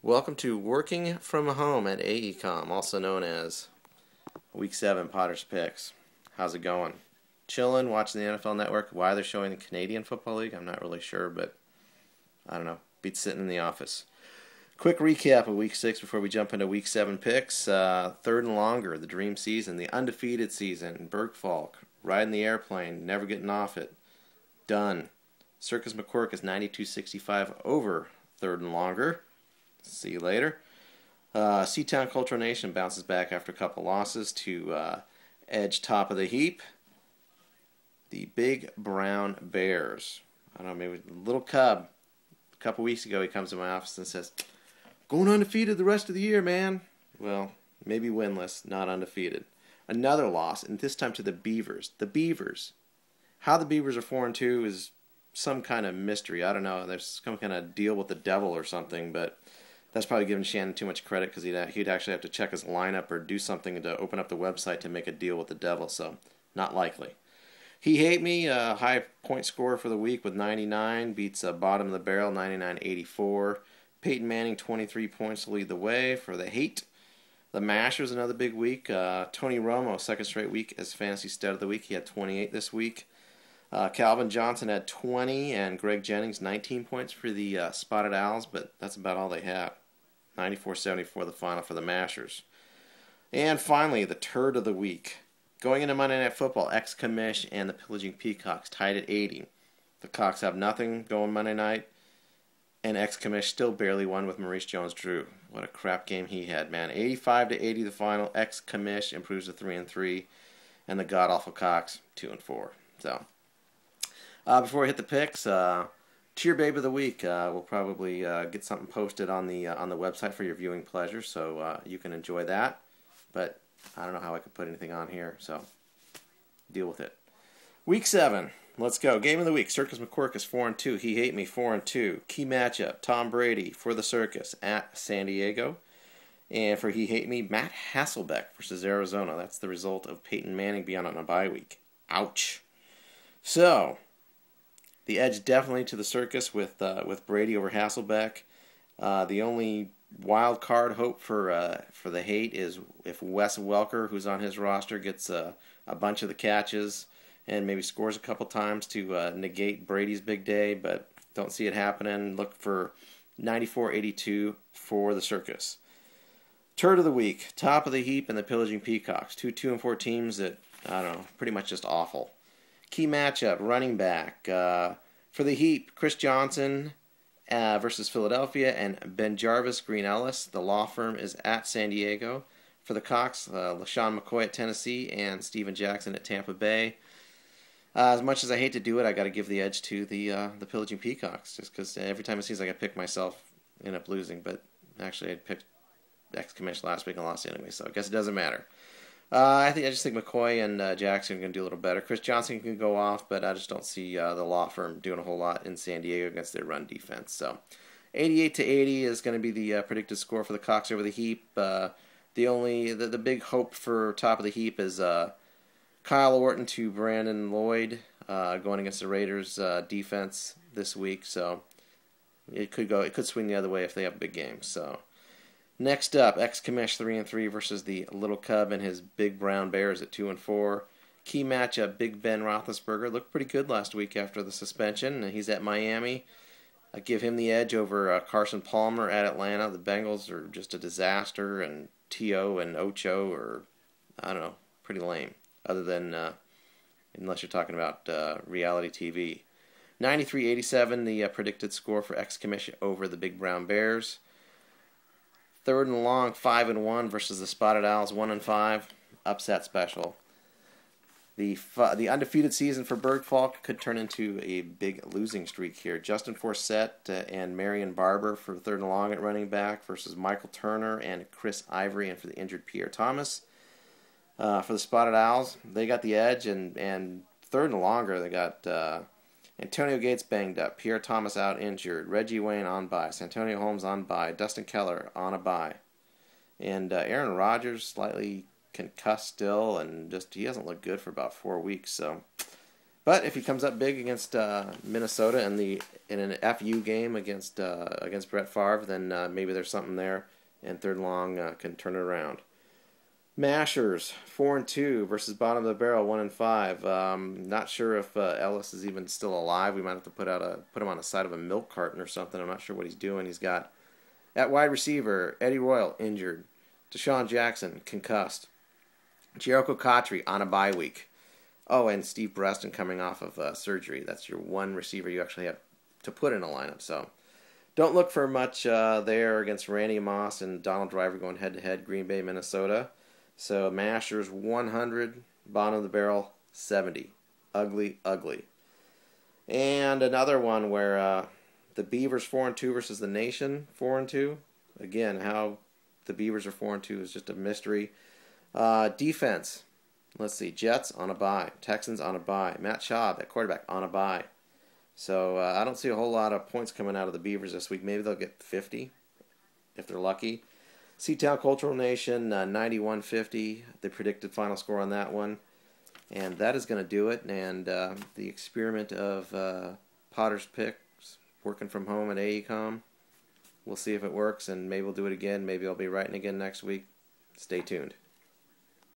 Welcome to Working from Home at AECOM, also known as Week 7 Potter's Picks. How's it going? Chilling, watching the NFL Network. Why they're showing the Canadian Football League, I'm not really sure, but I don't know. Beats sitting in the office. Quick recap of Week 6 before we jump into Week 7 picks. Third and longer, the dream season, the undefeated season. Bergfalk, riding the airplane, never getting off it. Done. Circus McCork is 92.65 over third and longer. See you later. Seatown Cultural Nation bounces back after a couple losses to edge top of the heap. The Big Brown Bears. I don't know, maybe a little cub. A couple weeks ago he comes to my office and says, "Going undefeated the rest of the year, man." Well, maybe winless, not undefeated. Another loss, and this time to the Beavers. The Beavers. How the Beavers are 4-2 is some kind of mystery. I don't know. There's some kind of deal with the devil or something, but that's probably giving Shannon too much credit because he'd actually have to check his lineup or do something to open up the website to make a deal with the devil, so not likely. He Hate Me, high point scorer for the week with 99, beats bottom of the barrel, 99.84. Peyton Manning, 23 points to lead the way for the Hate. The Mashers, another big week. Tony Romo, second straight week as Fantasy Stud of the Week. He had 28 this week. Calvin Johnson had 20, and Greg Jennings, 19 points for the Spotted Owls, but that's about all they had. 94-74 the final for the Mashers. And finally, the turd of the week. Going into Monday Night Football, ex-commish and the Pillaging Peacocks tied at 80. The Cocks have nothing going Monday night, and ex-commish still barely won with Maurice Jones-Drew. What a crap game he had, man. 85-80 the final. Ex-commish improves to 3-3, and the god-awful Cocks 2-4. So, before we hit the picks, Cheer Babe of the Week. We'll probably get something posted on the website for your viewing pleasure, so you can enjoy that. But I don't know how I could put anything on here, so deal with it. Week 7. Let's go. Game of the week. Circus McCork is 4-2. He Hate Me 4-2. Key matchup. Tom Brady for the Circus at San Diego. And for He Hate Me, Matt Hasselbeck versus Arizona. That's the result of Peyton Manning being on a bye week. Ouch. So, the edge definitely to the Circus with Brady over Hasselbeck. The only wild card hope for the Hate is if Wes Welker, who's on his roster, gets a bunch of the catches and maybe scores a couple times to negate Brady's big day, but don't see it happening. Look for 94-82 for the Circus. Turd of the week, top of the heap, and the Pillaging Peacocks. 2-4 teams that, I don't know, pretty much just awful. Key matchup, running back. For the Heap, Chris Johnson versus Philadelphia, and Ben Jarvis, Green Ellis. The law firm is at San Diego. For the Cocks, LaShawn McCoy at Tennessee and Steven Jackson at Tampa Bay. As much as I hate to do it, I got to give the edge to the Pillaging Peacocks, just because every time it seems like I pick myself, I end up losing. But actually, I picked ex-commish last week and lost anyway, so I guess it doesn't matter. I just think McCoy and Jackson are going to do a little better. Chris Johnson can go off, but I just don't see the law firm doing a whole lot in San Diego against their run defense. So, 88-80 is going to be the predicted score for the Cocks over the Heap. The big hope for top of the heap is Kyle Orton to Brandon Lloyd going against the Raiders defense this week. So it could swing the other way if they have a big game. So. Next up, ex-commish 3-3 versus the Little Cub and his Big Brown Bears at 2-4. Key matchup, Big Ben Roethlisberger looked pretty good last week after the suspension, and he's at Miami. I give him the edge over Carson Palmer at Atlanta. The Bengals are just a disaster, and T.O. and Ocho are, I don't know, pretty lame, other than unless you're talking about reality TV. 93-87, the predicted score for ex-commish over the Big Brown Bears. Third and long, 5-1 versus the Spotted Owls, 1-5. Upset special. The undefeated season for Bergfalk could turn into a big losing streak here. Justin Forsett and Marion Barber for third and long at running back versus Michael Turner and Chris Ivory, and for the injured Pierre Thomas. For the Spotted Owls, they got the edge, and third and longer, they got Antonio Gates banged up, Pierre Thomas out injured, Reggie Wayne on bye, Santonio Holmes on bye, Dustin Keller on a bye, and Aaron Rodgers slightly concussed still, and just he hasn't looked good for about 4 weeks. So But if he comes up big against Minnesota in an FU game against Brett Favre, then maybe there's something there, and third long can turn it around. Mashers 4-2 versus bottom of the barrel 1-5. Not sure if Ellis is even still alive. We might have to put him on the side of a milk carton or something. I'm not sure what he's doing. He's got at wide receiver Eddie Royal injured, Deshaun Jackson concussed, Jericho Cotry on a bye week. Oh, and Steve Breston coming off of surgery. That's your one receiver you actually have to put in a lineup. So don't look for much there against Randy Moss and Donald Driver going head-to-head, Green Bay, Minnesota. So Mashers 100, bottom of the barrel 70. Ugly, ugly. And another one where the Beavers 4-2 versus the Nation 4-2. Again, how the Beavers are 4-2 is just a mystery. Defense. Let's see. Jets on a bye. Texans on a bye. Matt Schaub, that quarterback, on a bye. So I don't see a whole lot of points coming out of the Beavers this week. Maybe they'll get 50 if they're lucky. Seatown Cultural Nation, 91-50. The predicted final score on that one. And that is going to do it. And the experiment of Potter's Picks, working from home at AECOM. We'll see if it works, and maybe we'll do it again. Maybe I'll be writing again next week. Stay tuned.